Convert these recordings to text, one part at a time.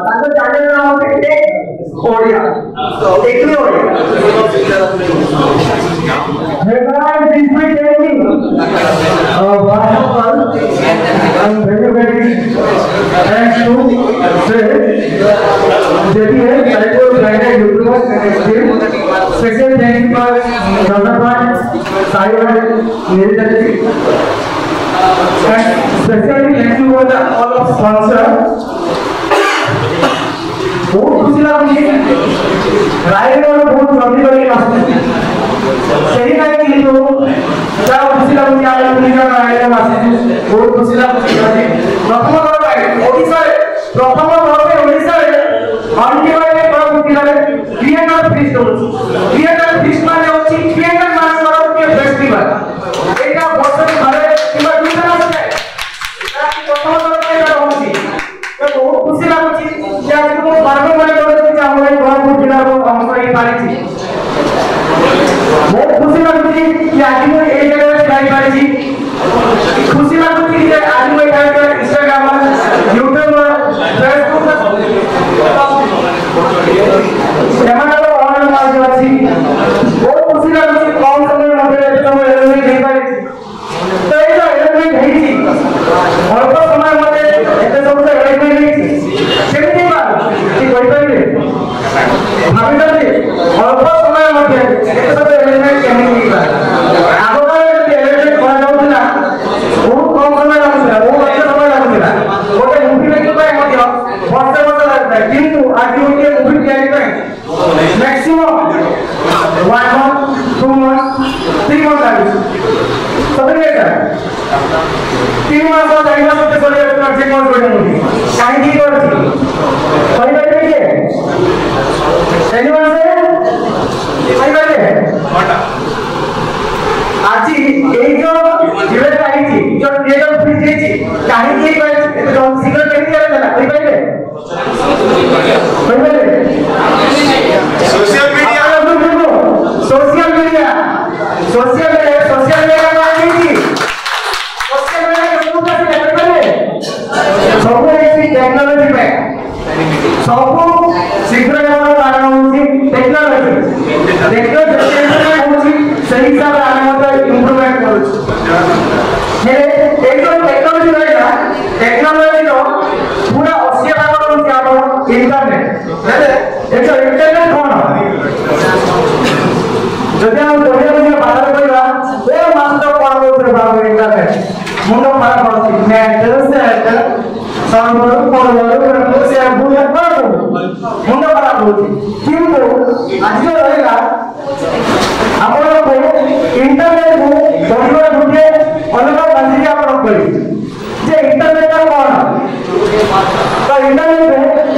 ताको चैनल नाम है ओडिया एकली Odia Regard this week training I'm very thanks to JPL Cycle Guided YouTuber special thanks for Dr. Cyber Nirjati especially thank you for the all of sponsor बहुत खुशी लगी ride और बहुत जल्दी करके आते सही नहीं कि तो क्या खुशी लगी आप लोग निकल राइड में आते बहुत खुशी लगी प्रथम बार राइड ओडिशा प्रथम बार ओडिशा अल्टीमेट बड़ा खुशी लगे क्रिएटर फिस्ट माने होची क्रिएटर माने करो के फेस्टिवल एटा बছর ধরে কিবা দুইটা আছে এটা প্রথম বার রাইড होची तो बहुत खुशी लाଗୁची যে আজকে মো গর্ব মনে করছি যে আমরা এই গর্বপুর জেলার অংশ এই পারিছি बहुत खुशी लाଗୁची যে আজকে মো এই জায়গায় যাই পারিছি खुशी लाଗୁची যে আজ মো এই জায়গায় इंस्टाग्राम YouTube Facebook এমানো অনলাইন মাধ্যমে আছি बहुत खुशी लाগুची কম সময়ের মধ্যে এত সময় এলিমেন্ট দেই পারিছি তো এই যে এলিমেন্ট হেইছি অল্প সময়ের মধ্যে এত সময় এলিমেন্ট হেইছি কেমনে পার কি কই পাইবে ভাবিতাছি অল্প সময়ের মধ্যে এত সময় এলিমেন্ট কেমনে হইবা আগকালে যে এলিমেন্ট করা যাউছিল বহুত কম সময় লাগুছিল বহুত অল্প সময় লাগুছিল ওটা মুভি দেখতে পাই মধ্যে বছর বছর লাগবে কিন্তু আজ ওকে মুভি তৈরি করে ম্যাক্সিমাম 1 month 2 months 3 months লাগে সতরে এটা 3 মাস বা 4 মাস হতে চলে যাচ্ছে যে কোন করে মুভি কাই কি করছি কই বাইরে কি এনিওয়ান সে কই বাইরে কটা আজি এই যে ইভেন্ট আইছি যে ক্রিয়েটর ফ্রি দিয়েছি কাই কি বাইরে এটা তো সিঙ্গেল কেটে যাবে না কই বাইরে सोशल मीडिया सोशल मीडिया माने की सोशल मीडिया के लोग कैसे करते हैं सब ऐसी टेक्नोलॉजी पे सब शीघ्र हमारा कारण होती टेक्नोलॉजी होती सही हिसाब से आने वाला इंप्रूवमेंट करो ये एक तो टेक्नोलॉजी रहेगा टेक्नोलॉजी तो पूरा 80% होती है इंटरनेट देखो इंटरनेट कौन যদি আমরা দৈনিক জীবনে বাজার করিবা এই মাত্র পড়াবো পাবো ইন্টারনেট মুন্ড খারাপ হচ্ছে নেট সেট সর্বর পড়বো সে বুঝে পাবো মুন্ড খারাপ হচ্ছে কিন্তু আজকে রহিলা আমরা ইন্টারনেট দৈনিক ঢুকে অনেক বাজিকে আমরা করি যে ইন্টারনেটটা কোন তো ইন্টারনেট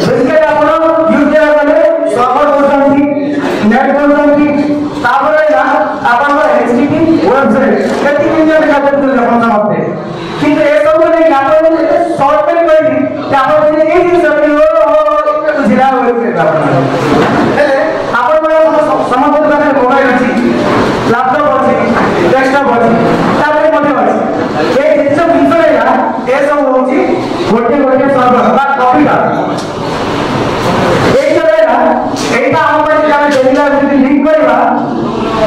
বেসিক্যালি আমরা ইউজ করা গেলে সার্ভার করছি নেট করছি তারপরে না আপনারা HTTP ওয়েবসাইট এটি ইন্টারনেট কাজ করতে যখন আমাদের কিন্তু এই সব নেই আপনি সরকারি করি যে আপনি এই জিনিসগুলো একটু জিরা হয়েছে আপনারা সমাজের কাছে মোবাইল আছে ল্যাপটপ আছে ডেস্কটপ আছে তারপরে মধ্যে আছে এই যেসব বিষয় না এই সব হচ্ছে গোটে গোটে সার্ভার বা কপিটা এই চলে না এইটা আমাদের যারা ডেটা যদি লিংক করিবা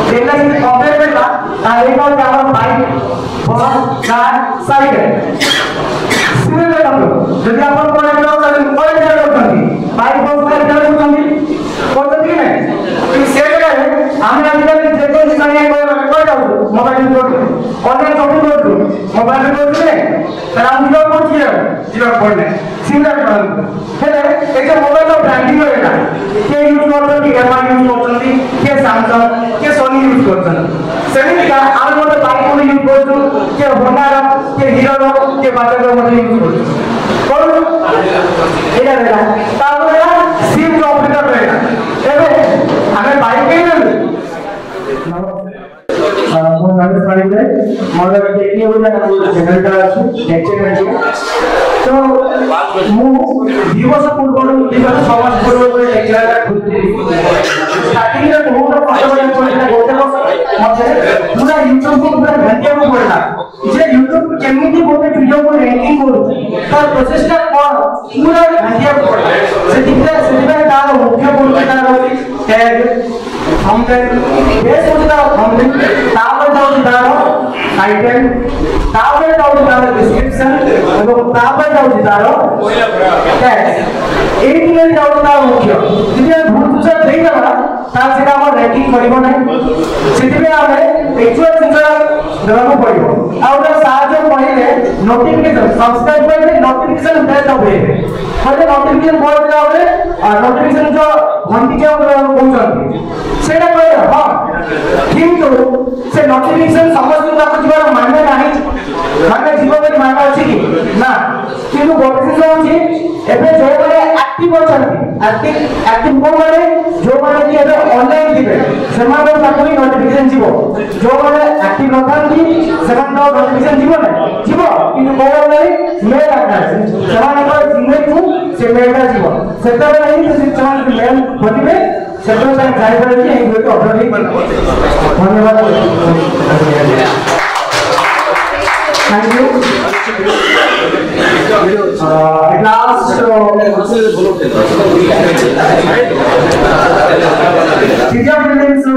ডেটা যদি কম্পেয়ার করিবা আর এইটা হচ্ছে আমার বাইক বস কার সাইকেল সিমিলার হবে যদি আপন পরে যাও তাহলে পরে যাও করতে বাইক বস কার যাও করতে কি না এই সেটা আমরা আজকাল যে কোনো স্থানে করে যাও মোবাইল করতে অনলাইন শপিং করতে মোবাইল করতে তারা আমরা করছি যেটা করলে সিমিলার করা হেলে এটা মোবাইল ব্র্যান্ডিং হয় না কে ইউজ করছেন কি এমআই ইউজ করছেন কে স্যামসাং কে সোনি ইউজ করছেন সেমিটা আর মধ্যে বাইক কোন ইউজ করছেন কে হোন্ডা কে হিরো কে বাজাজের মধ্যে ইউজ করছেন কোন এটা দেখা তারপরে সিম কম্পিউটার রয়েছে এবে আমি বাইকে নেব ମୋ ନାମ ସାଇଲେ ମୋର টেকনিক চ্যানেলটা আছে নেক্সট तो मु दिवस पूर्व दिवस समाज पूर्व लेक्चर स्टार्टिंग रे बहुत कष्ट बने पड़ला गोटे मते पूरा YouTube को पूरा घंटे में पड़ला जे YouTube केमिति गोटे वीडियो को रैंकिंग करू तार प्रोसेसटा कोन पूरा घंटे में पड़ला से तार मुख्य भूमिका रही टैग थंबनेल बेस होता थंबनेल तापर जाउ तार टाइटल तापर जाउ तार डिस्क्रिप्शन और तापर जाउ तार टैग एटीएल जाउ तार मुख्य जे भूल दूसरा देई दबा तार सेटा हम रैंकिंग करिवो नै सेतिबे हमें एक्चुअल सेंसर देबाको पड़िबो आउटा साहाଯ୍य पहिले नोटिफिकेशन सब्सक्राइब करले नोटिफिकेशन बेल दबे पहिले नोटिफिकेशन बोल जावे और नोटिफिकेशन जो घंटी के पहुंचती सेटा कहले हां किंतु से नोटिफिकेशन समस्त को जीवन माने नाही माने जीवन माने अछि कि ना किंतु गोटे होछि एबे जो माने एक्टिव होछंती एक्टिव को माने जो माने कि एबे ऑनलाइन दिबे सेमान ताकि नोटिफिकेशन जीवो जो माने एक्टिव नथांती सेमान नोटिफिकेशन जीवो नै जीवो किंतु को माने मेल आका सेमान को जिंगल को से मेल का जीवो सेटा नहीं से सेमान मेल बनिबे सेटा से जाय पड़े कि एई वीडियो अपलोड करना धन्यवाद thank you at last Vidya Building so